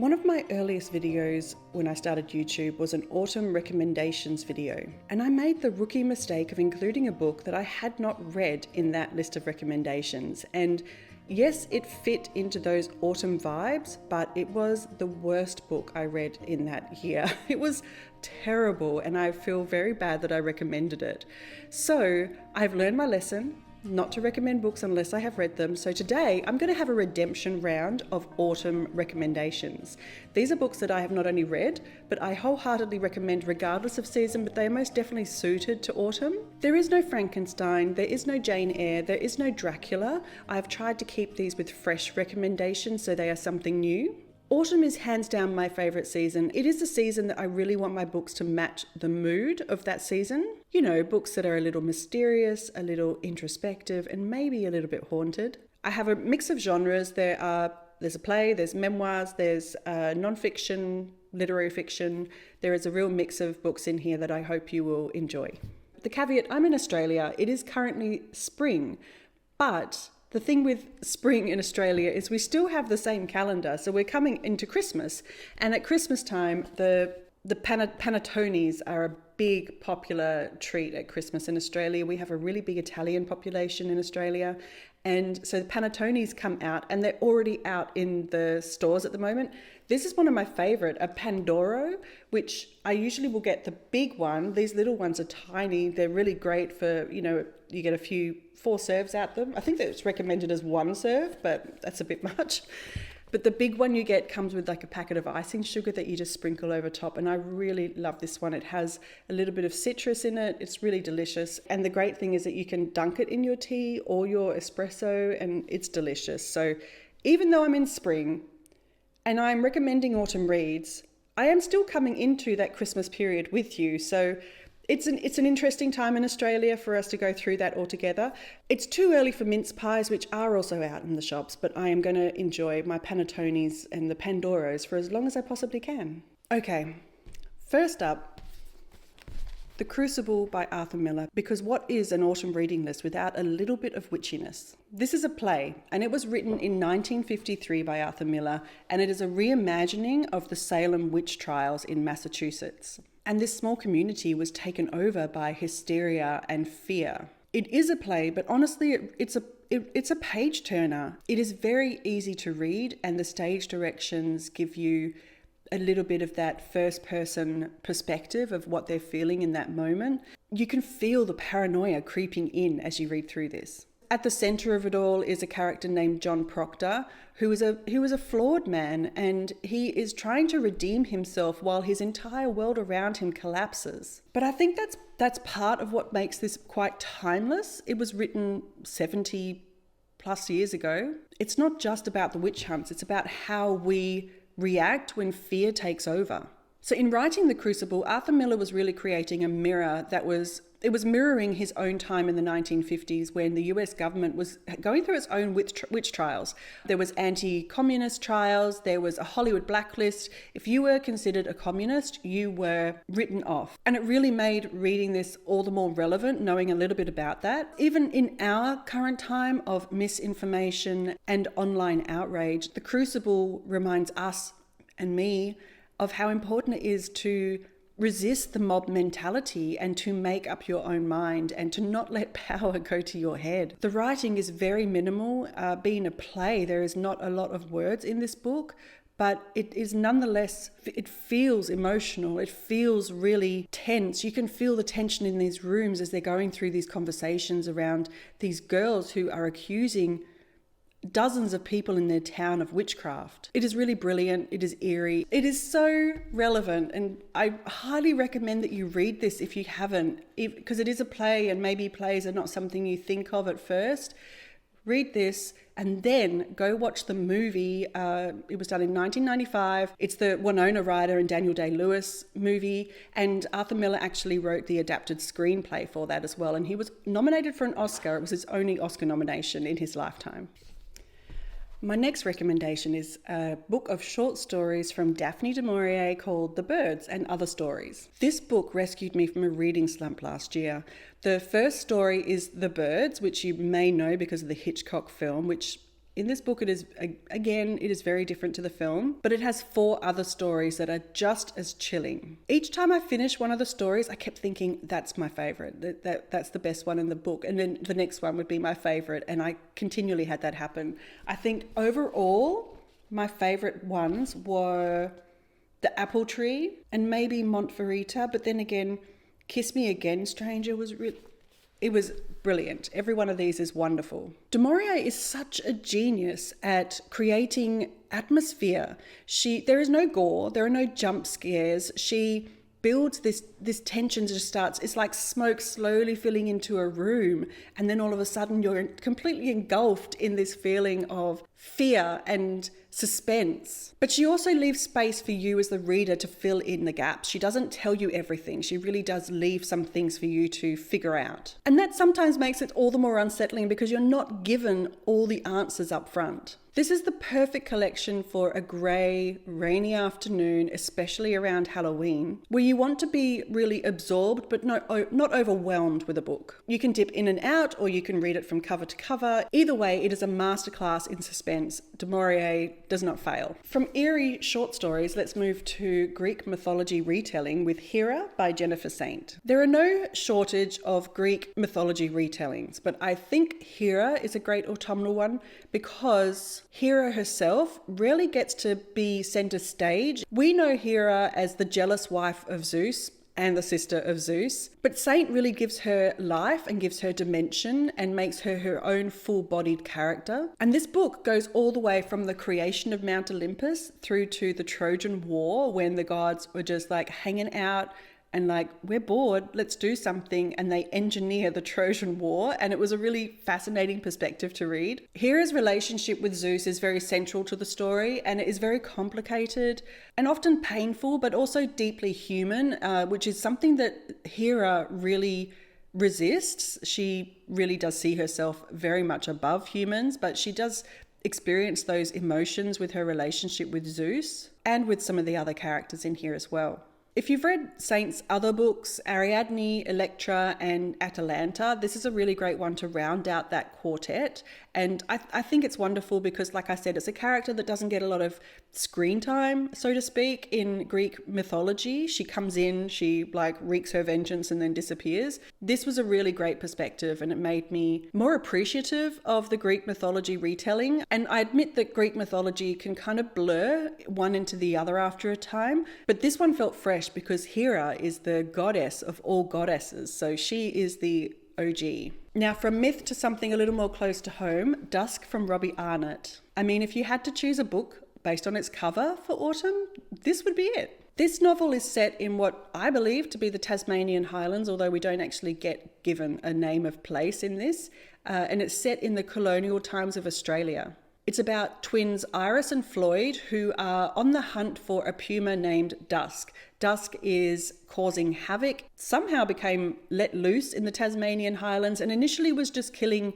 One of my earliest videos when I started YouTube was an autumn recommendations video, and I made the rookie mistake of including a book that I had not read in that list of recommendations. And yes, it fit into those autumn vibes, but it was the worst book I read in that year. It was terrible, and I feel very bad that I recommended it. So I've learned my lesson, not to recommend books unless I have read them. So today I'm going to have a redemption round of autumn recommendations. These are books that I have not only read, but I wholeheartedly recommend regardless of season, but they are most definitely suited to autumn. There is no Frankenstein, there is no Jane Eyre, there is no Dracula. I've tried to keep these with fresh recommendations so they are something new. Autumn is hands down my favourite season. It is the season that I really want my books to match the mood of that season. You know, books that are a little mysterious, a little introspective, and maybe a little bit haunted. I have a mix of genres. There's a play, there's memoirs, there's non-fiction, literary fiction. There is a real mix of books in here that I hope you will enjoy. The caveat, I'm in Australia. It is currently spring, but the thing with spring in Australia is we still have the same calendar. So we're coming into Christmas, and at Christmas time, the panettones are a big popular treat at Christmas in Australia. We have a really big Italian population in Australia. And so the panettones come out, and they're already out in the stores at the moment. This is one of my favorite, a Pandoro, which I usually will get the big one. These little ones are tiny. They're really great for, you know, you get 4 serves out them. I think that it's recommended as 1 serve, but that's a bit much. But the big one you get comes with like a packet of icing sugar that you just sprinkle over top. And I really love this one. It has a little bit of citrus in it. It's really delicious. And the great thing is that you can dunk it in your tea or your espresso, and it's delicious. So even though I'm in spring and I'm recommending autumn reads, I am still coming into that Christmas period with you. So it's an interesting time in Australia for us to go through that all together. It's too early for mince pies, which are also out in the shops, but I am going to enjoy my panettones and the Pandoros for as long as I possibly can. Okay, first up, The Crucible by Arthur Miller, because what is an autumn reading list without a little bit of witchiness? This is a play, and it was written in 1953 by Arthur Miller, and it is a reimagining of the Salem witch trials in Massachusetts. And this small community was taken over by hysteria and fear. It is a play, but honestly, it's a page turner. It is very easy to read, and the stage directions give you a little bit of that first person perspective of what they're feeling in that moment. You can feel the paranoia creeping in as you read through this. At the center of it all is a character named John Proctor, who is a flawed man, and he is trying to redeem himself while his entire world around him collapses. But I think that's part of what makes this quite timeless. It was written 70 plus years ago. It's not just about the witch hunts, it's about how we react when fear takes over. So in writing The Crucible, Arthur Miller was really creating a mirror it was mirroring his own time in the 1950s when the US government was going through its own witch trials. There was anti-communist trials, there was a Hollywood blacklist. If you were considered a communist, you were written off. And it really made reading this all the more relevant, knowing a little bit about that. Even in our current time of misinformation and online outrage, The Crucible reminds us and me of how important it is to resist the mob mentality and to make up your own mind and to not let power go to your head. The writing is very minimal. Being a play, there is not a lot of words in this book, but it is nonetheless, it feels emotional. It feels really tense. You can feel the tension in these rooms as they're going through these conversations around these girls who are accusing dozens of people in their town of witchcraft. It is really brilliant. It is eerie. It is so relevant, and I highly recommend that you read this if you haven't, because it is a play, and maybe plays are not something you think of at first. Read this and then go watch the movie. It was done in 1995. It's the Winona Ryder and Daniel Day-Lewis movie, and Arthur Miller actually wrote the adapted screenplay for that as well, and he was nominated for an Oscar. It was his only Oscar nomination in his lifetime. My next recommendation is a book of short stories from Daphne du Maurier called The Birds and Other Stories. This book rescued me from a reading slump last year. The first story is The Birds, which you may know because of the Hitchcock film, which In this book, it is, again, it is very different to the film, but it has 4 other stories that are just as chilling. Each time I finished one of the stories, I kept thinking, that's my favorite. That's the best one in the book. And then the next one would be my favorite. And I continually had that happen. I think overall, my favorite ones were The Apple Tree and maybe Montferita. But then again, Kiss Me Again, Stranger was it was brilliant. Every one of these is wonderful. Du Maurier is such a genius at creating atmosphere. There is no gore, there are no jump scares. She builds this tension just starts. It's like smoke slowly filling into a room, and then all of a sudden you're completely engulfed in this feeling of fear and suspense. But she also leaves space for you as the reader to fill in the gaps. She doesn't tell you everything. She really does leave some things for you to figure out. And that sometimes makes it all the more unsettling because you're not given all the answers up front. This is the perfect collection for a grey, rainy afternoon, especially around Halloween, where you want to be really absorbed but not overwhelmed with a book. You can dip in and out, or you can read it from cover to cover. Either way, it is a masterclass in suspense. Du Maurier does not fail. From eerie short stories, let's move to Greek mythology retelling with Hera by Jennifer Saint. There are no shortage of Greek mythology retellings, but I think Hera is a great autumnal one because Hera herself rarely gets to be center stage. We know Hera as the jealous wife of Zeus and the sister of Zeus, but Saint really gives her life and gives her dimension and makes her her own full-bodied character. And this book goes all the way from the creation of Mount Olympus through to the Trojan War, when the gods were just like hanging out and like, we're bored, let's do something. And they engineer the Trojan War. And it was a really fascinating perspective to read. Hera's relationship with Zeus is very central to the story, and it is very complicated and often painful, but also deeply human, which is something that Hera really resists. She really does see herself very much above humans, but she does experience those emotions with her relationship with Zeus and with some of the other characters in here as well. If you've read Saint's other books, Ariadne, Electra, and Atalanta, this is a really great one to round out that quartet. And I think it's wonderful because, like I said, it's a character that doesn't get a lot of screen time, so to speak, in Greek mythology. She comes in, she like wreaks her vengeance and then disappears. This was a really great perspective, and it made me more appreciative of the Greek mythology retelling. And I admit that Greek mythology can kind of blur one into the other after a time, but this one felt fresh because Hera is the goddess of all goddesses. So she is the OG. Now, from myth to something a little more close to home, Dusk from Robbie Arnott. I mean, if you had to choose a book based on its cover for autumn, this would be it. This novel is set in what I believe to be the Tasmanian Highlands, although we don't actually get given a name of place in this, and it's set in the colonial times of Australia. It's about twins Iris and Floyd who are on the hunt for a puma named Dusk. Dusk is causing havoc, somehow became let loose in the Tasmanian Highlands, and initially was just killing,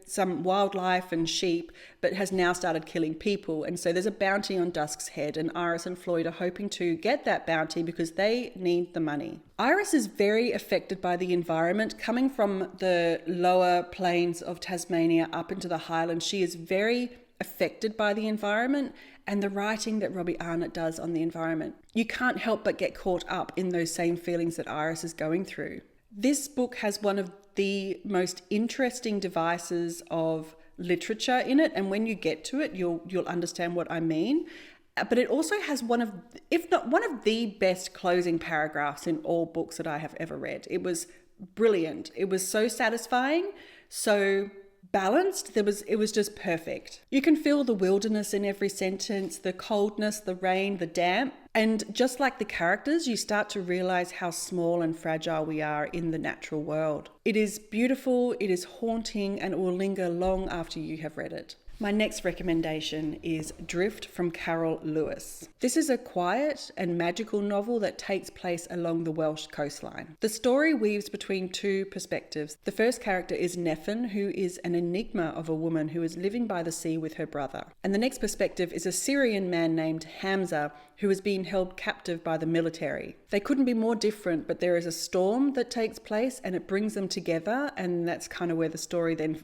some wildlife and sheep, but has now started killing people. And so there's a bounty on Dusk's head, and Iris and Floyd are hoping to get that bounty because they need the money. Iris is very affected by the environment. Coming from the lower plains of Tasmania up into the Highlands, she is very affected by the environment and the writing that Robbie Arnott does on the environment. You can't help but get caught up in those same feelings that Iris is going through. This book has one of the most interesting devices of literature in it, and when you get to it, you'll understand what I mean. But it also has one of, if not one of the best closing paragraphs in all books that I have ever read. It was brilliant. It was so satisfying, so balanced. It was just perfect. You can feel the wilderness in every sentence, the coldness, the rain, the damp. And just like the characters, you start to realize how small and fragile we are in the natural world. It is beautiful, it is haunting, and it will linger long after you have read it. My next recommendation is Drift from Caryl Lewis. This is a quiet and magical novel that takes place along the Welsh coastline. The story weaves between two perspectives. The first character is Neffin, who is an enigma of a woman who is living by the sea with her brother. And the next perspective is a Syrian man named Hamza, who is being held captive by the military. They couldn't be more different, but there is a storm that takes place and it brings them together, and that's kind of where the story then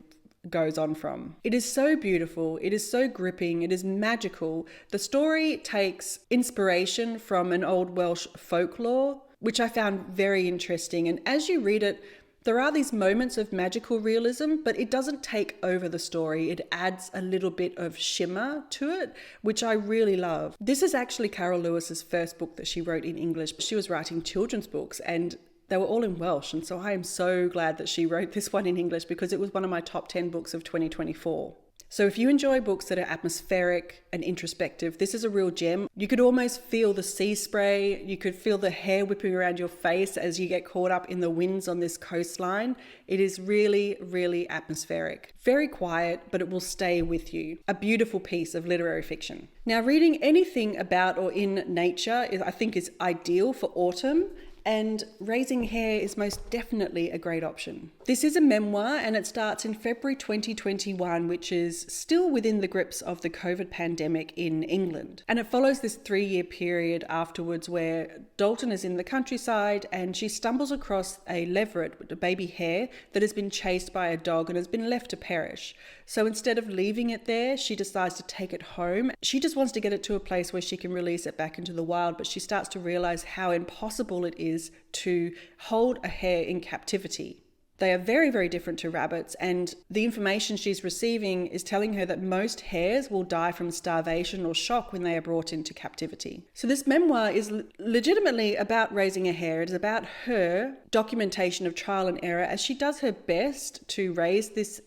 goes on from. It is so beautiful, it is so gripping, it is magical. The story takes inspiration from an old Welsh folklore, which I found very interesting. And as you read it, there are these moments of magical realism, but it doesn't take over the story. It adds a little bit of shimmer to it, which I really love. This is actually Caryl Lewis's first book that she wrote in English. She was writing children's books and they were all in Welsh. And so I am so glad that she wrote this one in English because it was one of my top 10 books of 2024. So if you enjoy books that are atmospheric and introspective, this is a real gem. You could almost feel the sea spray. You could feel the hair whipping around your face as you get caught up in the winds on this coastline. It is really, really atmospheric. Very quiet, but it will stay with you. A beautiful piece of literary fiction. Now, reading anything about or in nature I think is ideal for autumn. And Raising Hare is most definitely a great option. This is a memoir and it starts in February 2021, which is still within the grips of the COVID pandemic in England. And it follows this 3-year period afterwards where Dalton is in the countryside and she stumbles across a leveret, a baby hare, that has been chased by a dog and has been left to perish. So instead of leaving it there, she decides to take it home. She just wants to get it to a place where she can release it back into the wild, but she starts to realize how impossible it is to hold a hare in captivity. They are very, very different to rabbits, and the information she's receiving is telling her that most hares will die from starvation or shock when they are brought into captivity. So this memoir is legitimately about raising a hare. It is about her documentation of trial and error as she does her best to raise this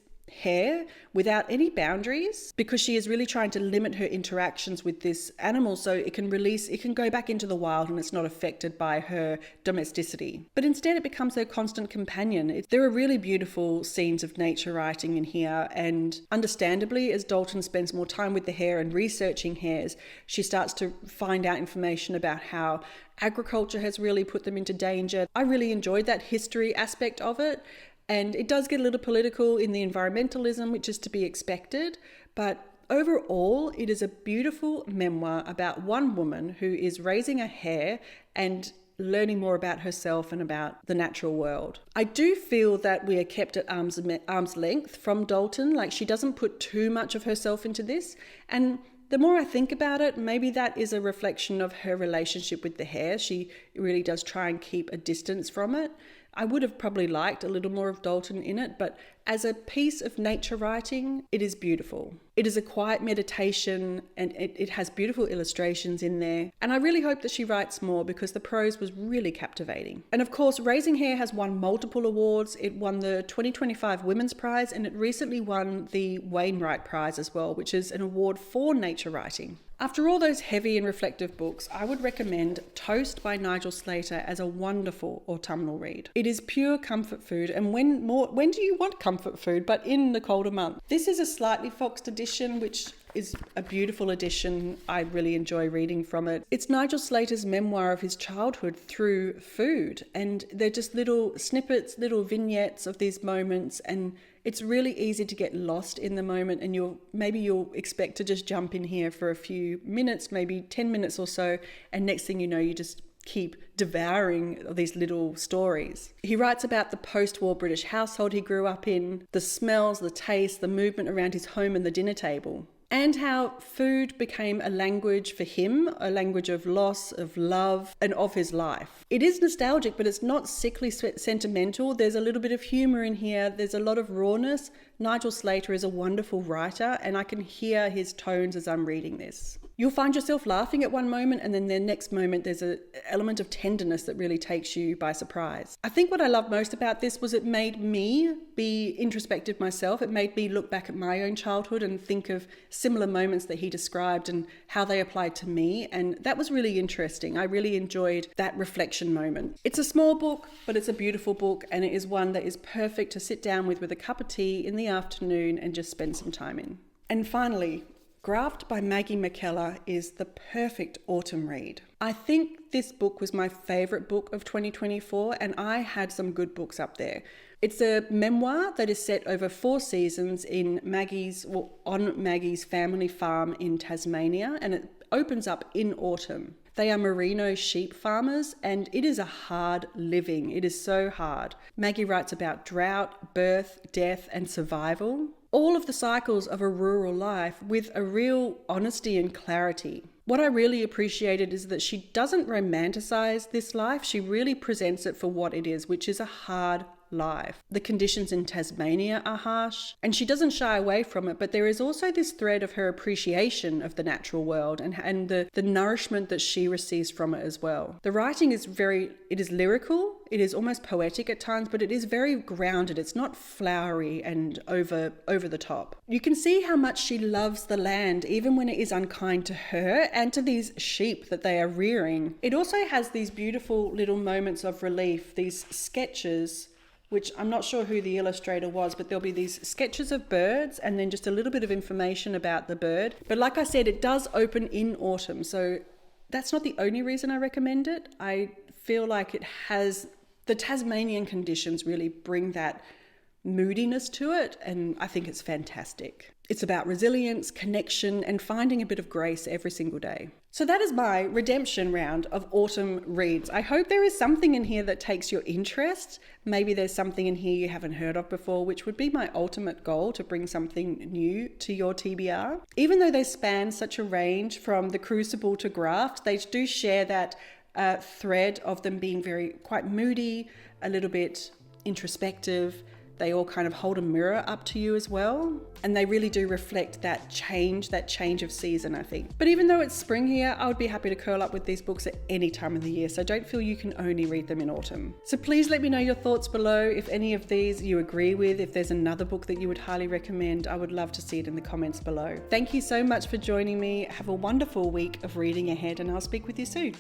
hare without any boundaries, because she is really trying to limit her interactions with this animal so it can go back into the wild and it's not affected by her domesticity. But instead it becomes her constant companion. There are really beautiful scenes of nature writing in here, and understandably, as Dalton spends more time with the hare and researching hares, she starts to find out information about how agriculture has really put them into danger. I really enjoyed that history aspect of it. And it does get a little political in the environmentalism, which is to be expected. But overall, it is a beautiful memoir about one woman who is raising a hare and learning more about herself and about the natural world. I do feel that we are kept at arm's length from Dalton. Like, she doesn't put too much of herself into this. And the more I think about it, maybe that is a reflection of her relationship with the hare. She really does try and keep a distance from it. I would have probably liked a little more of Dalton in it, but as a piece of nature writing, it is beautiful. It is a quiet meditation and it has beautiful illustrations in there. And I really hope that she writes more because the prose was really captivating. And of course, Raising Hare has won multiple awards. It won the 2025 Women's Prize and it recently won the Wainwright Prize as well, which is an award for nature writing. After all those heavy and reflective books, I would recommend Toast by Nigel Slater as a wonderful autumnal read. It is pure comfort food, and when do you want comfort food but in the colder months? This is a slightly foxed edition, which is a beautiful edition. I really enjoy reading from it. It's Nigel Slater's memoir of his childhood through food, and they're just little snippets, little vignettes of these moments, and it's really easy to get lost in the moment, and you'll expect to just jump in here for a few minutes, maybe 10 minutes or so, and next thing you know, you just keep devouring these little stories. He writes about the post-war British household he grew up in, the smells, the taste, the movement around his home and the dinner table, and how food became a language for him, a language of loss, of love, and of his life. It is nostalgic, but it's not sickly sentimental. There's a little bit of humor in here. There's a lot of rawness. Nigel Slater is a wonderful writer, and I can hear his tones as I'm reading this. You'll find yourself laughing at one moment, and then the next moment there's an element of tenderness that really takes you by surprise. I think what I loved most about this was it made me be introspective myself. It made me look back at my own childhood and think of similar moments that he described and how they applied to me, and that was really interesting. I really enjoyed that reflection moment. It's a small book, but it's a beautiful book, and it is one that is perfect to sit down with a cup of tea in the afternoon and just spend some time in. And finally, Graft by Maggie McKellar is the perfect autumn read. I think this book was my favourite book of 2024, and I had some good books up there. It's a memoir that is set over 4 seasons on Maggie's family farm in Tasmania, and it opens up in autumn. They are merino sheep farmers, and it is a hard living. It is so hard. Maggie writes about drought, birth, death, and survival. all of the cycles of a rural life with a real honesty and clarity. What I really appreciated is that she doesn't romanticize this life. She really presents it for what it is, which is a hard life. The conditions in Tasmania are harsh, and she doesn't shy away from it, but there is also this thread of her appreciation of the natural world and the nourishment that she receives from it as well. The writing is it is lyrical, it is almost poetic at times, but it is very grounded. It's not flowery and over the top. You can see how much she loves the land, even when it is unkind to her and to these sheep that they are rearing. It also has these beautiful little moments of relief, these sketches, which I'm not sure who the illustrator was, but there'll be these sketches of birds and then just a little bit of information about the bird. But like I said, it does open in autumn, so that's not the only reason I recommend it. I feel like it has the Tasmanian conditions really bring that moodiness to it, and I think it's fantastic. It's about resilience, connection, and finding a bit of grace every single day. So that is my redemption round of autumn reads. I hope there is something in here that takes your interest. Maybe there's something in here you haven't heard of before, which would be my ultimate goal, to bring something new to your TBR. Even though they span such a range from the Crucible to Graft, they do share that thread of them being quite moody, a little bit introspective. They all kind of hold a mirror up to you as well. And they really do reflect that change of season, I think. But even though it's spring here, I would be happy to curl up with these books at any time of the year. So don't feel you can only read them in autumn. So please let me know your thoughts below. If any of these you agree with, if there's another book that you would highly recommend, I would love to see it in the comments below. Thank you so much for joining me. Have a wonderful week of reading ahead, and I'll speak with you soon.